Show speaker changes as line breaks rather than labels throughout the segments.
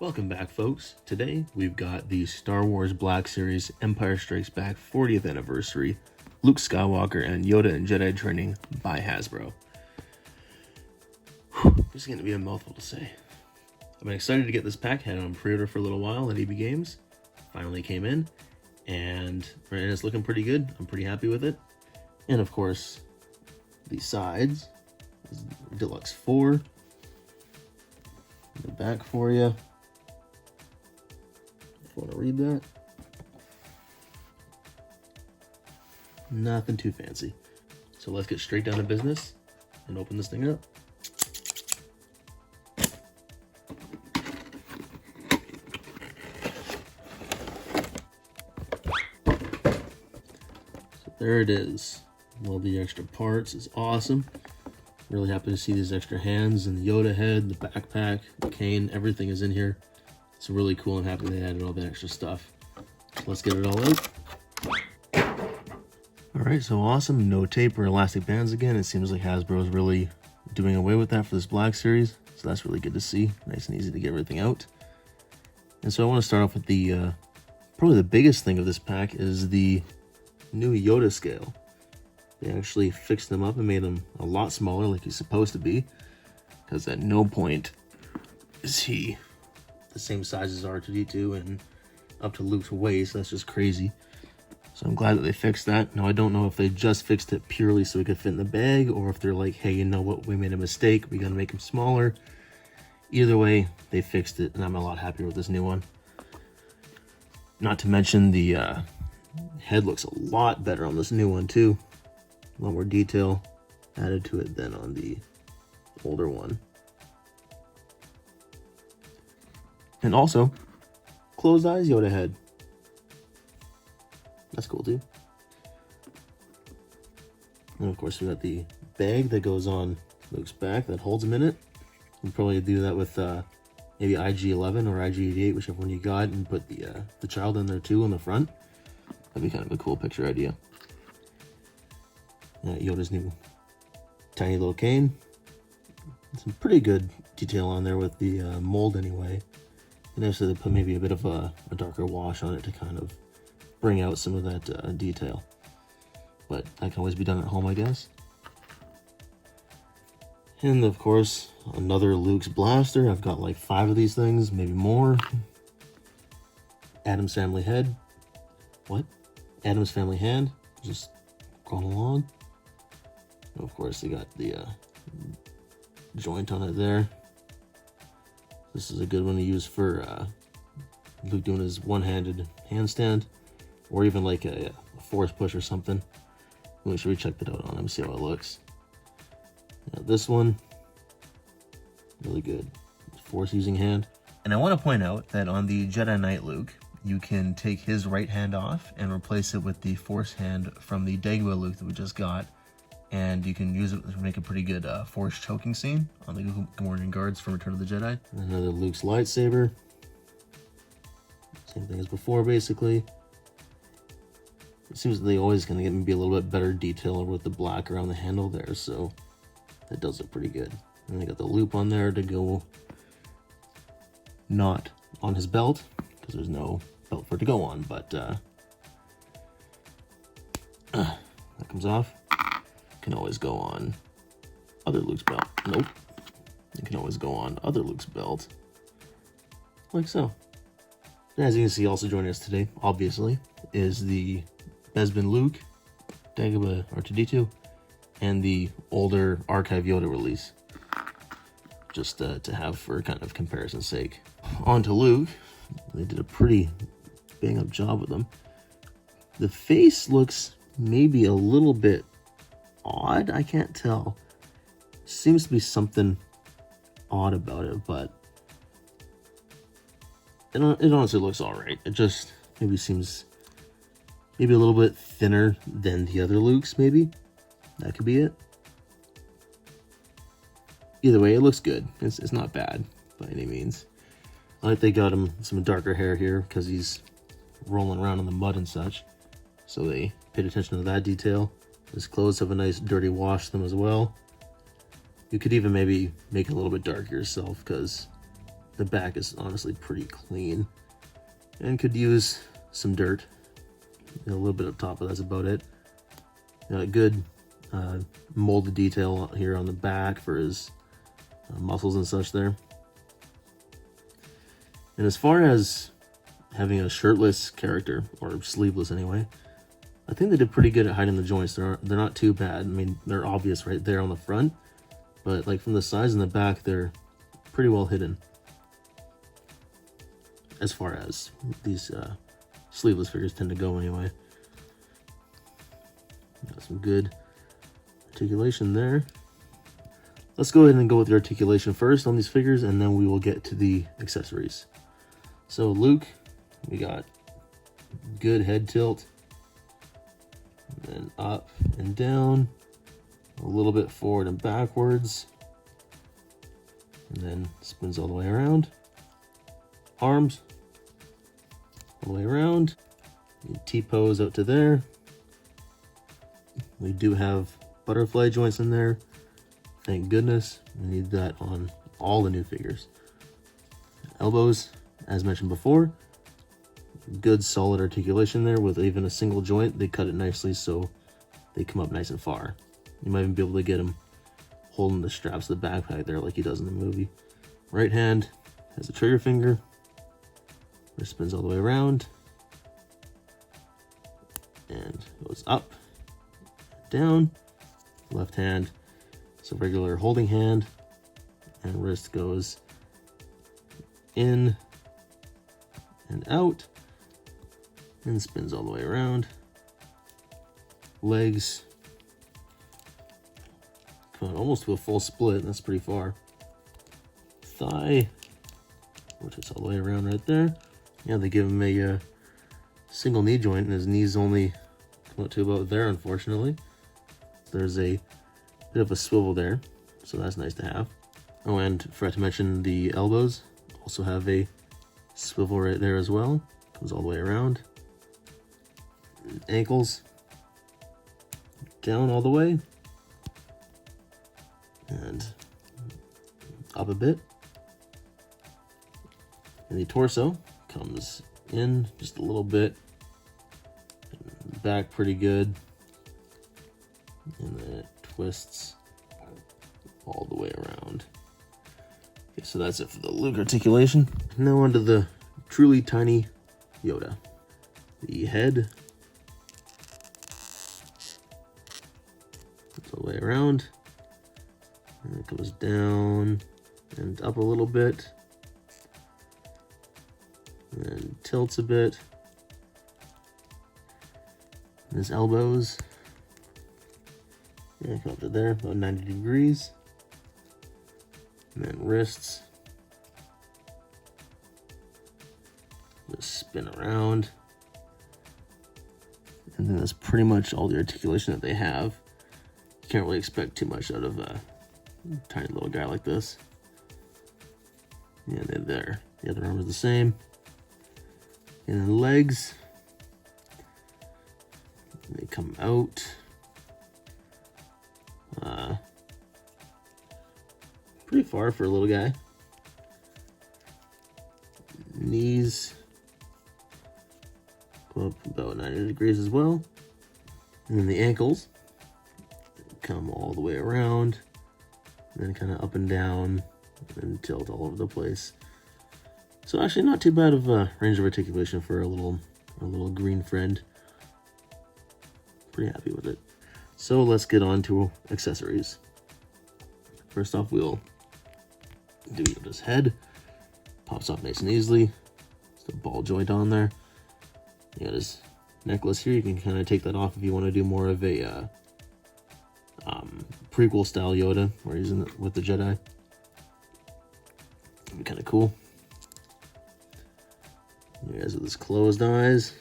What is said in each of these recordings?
Welcome back, folks. Today we've got the Star Wars Black Series Empire Strikes Back 40th anniversary, Luke Skywalker and Yoda in Jedi Training by Hasbro. This is going to be a mouthful to say. I've been excited to get this pack, had it on pre-order for a little while at EB Games. Finally came in, and it's looking pretty good. I'm pretty happy with it. And of course, the sides, Deluxe 4. The back for you. If you want to read that. Nothing too fancy. So let's get straight down to business and open this thing up. So there it is. All the extra parts is awesome. Really happy to see these extra hands and the Yoda head, the backpack, the cane, everything is in here. It's really cool and happy they added all that extra stuff. So let's get it all out. Alright, so awesome. No tape or elastic bands again. It seems like Hasbro is really doing away with that for this Black Series. So that's really good to see. Nice and easy to get everything out. And so I want to start off with the, probably the biggest thing of this pack is the new Yoda scale. They actually fixed them up and made them a lot smaller like he's supposed to be, because at no point is he the same size as R2-D2 and up to Luke's waist. That's just crazy. So I'm glad that they fixed that. Now I don't know if they just fixed it purely so it could fit in the bag, or if they're like, hey, you know what, we made a mistake, we gotta make him smaller. Either way, they fixed it, and I'm a lot happier with this new one. Not to mention the head looks a lot better on this new one too. A lot more detail added to it than on the older one. And also, closed eyes Yoda head. That's cool too. And of course we got the bag that goes on Luke's back that holds him in it. We'll probably do that with maybe IG-11 or IG-88, whichever one you got, and put the child in there too on the front. That'd be kind of a cool picture idea. Yoda's new tiny little cane. Some pretty good detail on there with the mold anyway. And also they put maybe a bit of a darker wash on it to kind of bring out some of that detail. But that can always be done at home, I guess. And of course, another Luke's blaster. I've got like 5 of these things, maybe more. Adam's family head. What? Adam's family hand. Just going along. And of course, they got the joint on it there. This is a good one to use for Luke doing his one-handed handstand, or even like a force push or something. Make sure we check that out on him, see how it looks. Now this one, really good force using hand. And I want to point out that on the Jedi Knight Luke, you can take his right hand off and replace it with the force hand from the Dagobah Luke that we just got. And you can use it to make a pretty good force choking scene on the Gamorrean guards from Return of the Jedi. Another Luke's lightsaber. Same thing as before, basically. It seems that they always going to get maybe a little bit better detail with the black around the handle there, so that does look pretty good. And they got the loop on there to go not on his belt, because there's no belt for it to go on, but that comes off. Can always go on other Luke's belt. Nope. It can always go on other Luke's belt. Like so. And as you can see, also joining us today, obviously, is the Bespin Luke, Dagobah R2-D2, and the older Archive Yoda release. Just to have for kind of comparison's sake. On to Luke. They did a pretty bang-up job with them. The face looks maybe a little bit odd. I can't tell. Seems to be something odd about it, but it honestly looks alright. It just maybe seems maybe a little bit thinner than the other Lukes, maybe. That could be it. Either way, it looks good. It's not bad by any means. I like they got him some darker hair here because he's rolling around in the mud and such. So they paid attention to that detail. His clothes have a nice dirty wash to them as well. You could even maybe make it a little bit darker yourself, because the back is honestly pretty clean and could use some dirt. A little bit up top, but that's about it. Got a good molded detail here on the back for his muscles and such there. And as far as having a shirtless character, or sleeveless anyway, I think they did pretty good at hiding the joints. They're not too bad. I mean, they're obvious right there on the front, but like from the sides and the back, they're pretty well hidden. As far as these sleeveless figures tend to go anyway. Got some good articulation there. Let's go ahead and go with the articulation first on these figures, and then we will get to the accessories. So Luke, we got good head tilt, and then up and down, a little bit forward and backwards, and then spins all the way around. Arms, all the way around, T-pose out to there. We do have butterfly joints in there. Thank goodness. We need that on all the new figures. Elbows, as mentioned before, good solid articulation there with even a single joint. They cut it nicely so they come up nice and far. You might even be able to get him holding the straps of the backpack there like he does in the movie. Right hand has a trigger finger, which spins all the way around and goes up, down. Left hand, so regular holding hand, and wrist goes in and out and spins all the way around. Legs going almost to a full split. That's pretty far. Thigh, which is all the way around right there. Yeah, they give him a single knee joint, and his knees only come up to about there, unfortunately. There's a bit of a swivel there, so that's nice to have. Oh, and forgot to mention the elbows also have a swivel right there as well. Comes all the way around. Ankles down all the way and up a bit. And the torso comes in just a little bit, back pretty good, and then it twists all the way around. Okay, so that's it for the Luke articulation. Now onto the truly tiny Yoda. The head all the way around, and it comes down and up a little bit, and then tilts a bit. And his elbows, yeah, come up to there, about 90 degrees. And then wrists, just spin around. And then that's pretty much all the articulation that they have. You can't really expect too much out of a tiny little guy like this. Yeah, they're there. The other arm is the same. And then legs, they come out. Pretty far for a little guy. Knees go up about 90 degrees as well. And then the ankles come all the way around, and then kind of up and down and tilt all over the place. So actually not too bad of a range of articulation for a little green friend. Pretty happy with it. So let's get on to accessories. First off, we'll do Yoda's head. Pops off nice and easily. Just a ball joint on there. You got his necklace here. You can kind of take that off if you want to do more of a prequel style Yoda, where he's with the Jedi. It'd be kind of cool. You guys with his closed eyes.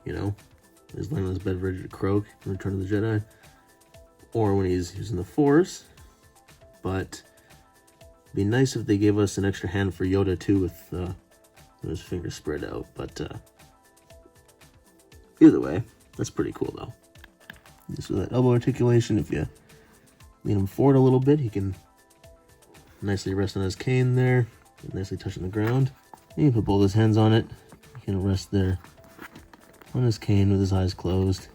You know, he's laying on his bed ready to croak in Return of the Jedi. Or when he's using the Force. But it'd be nice if they gave us an extra hand for Yoda too, with his fingers spread out. But either way, that's pretty cool though. Just with that elbow articulation, if you lean him forward a little bit, he can nicely rest on his cane there, nicely touching the ground. And you put both his hands on it. He can rest there on his cane with his eyes closed,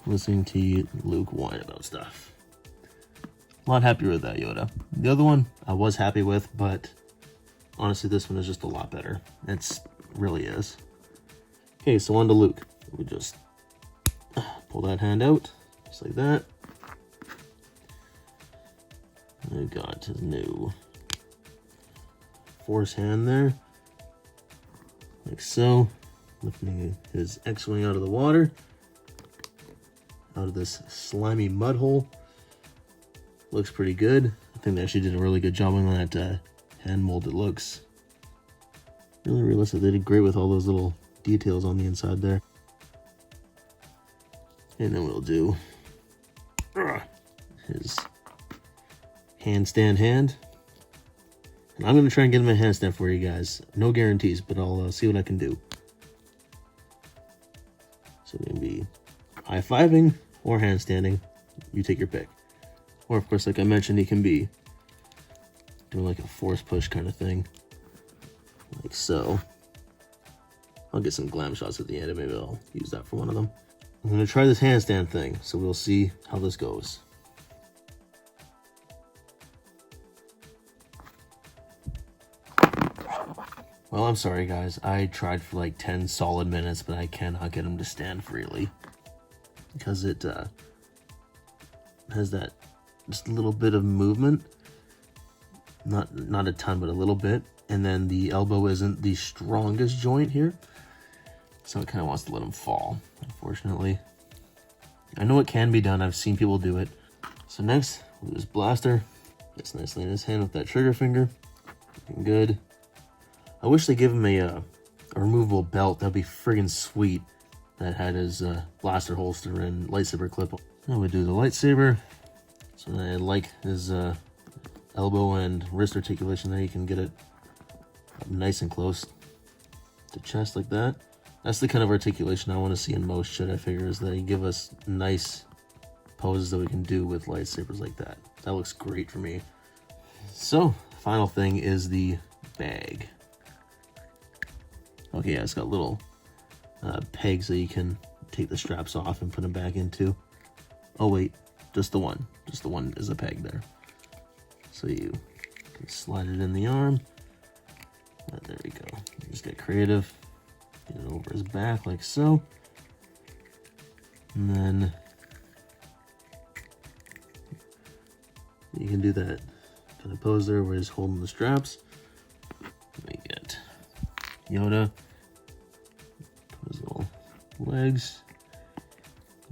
listening to Luke whine about stuff. A lot happier with that Yoda. The other one I was happy with, but honestly this one is just a lot better. It really is. Okay, so on to Luke. We just pull that hand out, just like that. We got his new Force hand there, like so, lifting his X-Wing out of the water, out of this slimy mud hole. Looks pretty good. I think they actually did a really good job on that hand mold. It looks really realistic. They did great with all those little details on the inside there. And then we'll do his handstand hand. And I'm going to try and get him a handstand for you guys. No guarantees, but I'll see what I can do. So we're going to be high-fiving or handstanding. You take your pick. Or, of course, like I mentioned, he can be doing like a force push kind of thing. Like so. I'll get some glam shots at the end and maybe I'll use that for one of them. I'm going to try this handstand thing, so we'll see how this goes. Well, I'm sorry guys, I tried for like 10 solid minutes, but I cannot get him to stand freely. Because it has that just a little bit of movement. Not a ton, but a little bit. And then the elbow isn't the strongest joint here. So it kind of wants to let him fall, unfortunately. I know it can be done, I've seen people do it. So next, we'll do his blaster. Gets nicely in his hand with that trigger finger. Looking good. I wish they give him a removable belt. That'd be friggin' sweet. That had his blaster holster and lightsaber clip. Now we do the lightsaber. So I like his elbow and wrist articulation there. You can get it up nice and close to chest like that. That's the kind of articulation I want to see in most Jedi figures, that you give us nice poses that we can do with lightsabers like that. That looks great for me. So, final thing is the bag. Okay, yeah, it's got little pegs that you can take the straps off and put them back into. Oh wait, just the one. Just the one is a peg there. So you can slide it in the arm. There we go. You just get creative. Get it over his back like so. And then you can do that kind of pose there where he's holding the straps. We get Yoda. Put his little legs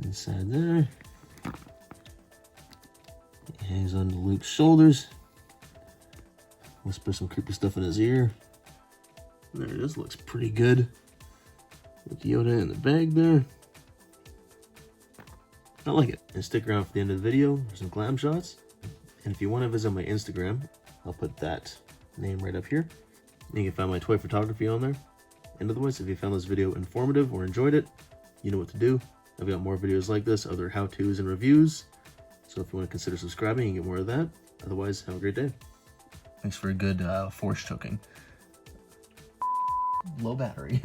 inside there. He hangs onto Luke's shoulders. Whisper some creepy stuff in his ear. There it is, looks pretty good. With Yoda in the bag there. I like it. And stick around for the end of the video for some glam shots. And if you want to visit my Instagram, I'll put that name right up here. You can find my toy photography on there. And otherwise, if you found this video informative or enjoyed it, you know what to do. I've got more videos like this, other how-tos and reviews. So if you want to consider subscribing and get more of that. Otherwise, have a great day. Thanks for a good force choking. Low battery.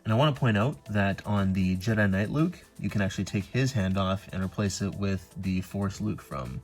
And I want to point out that on the Jedi Knight Luke, you can actually take his hand off and replace it with the Force Luke from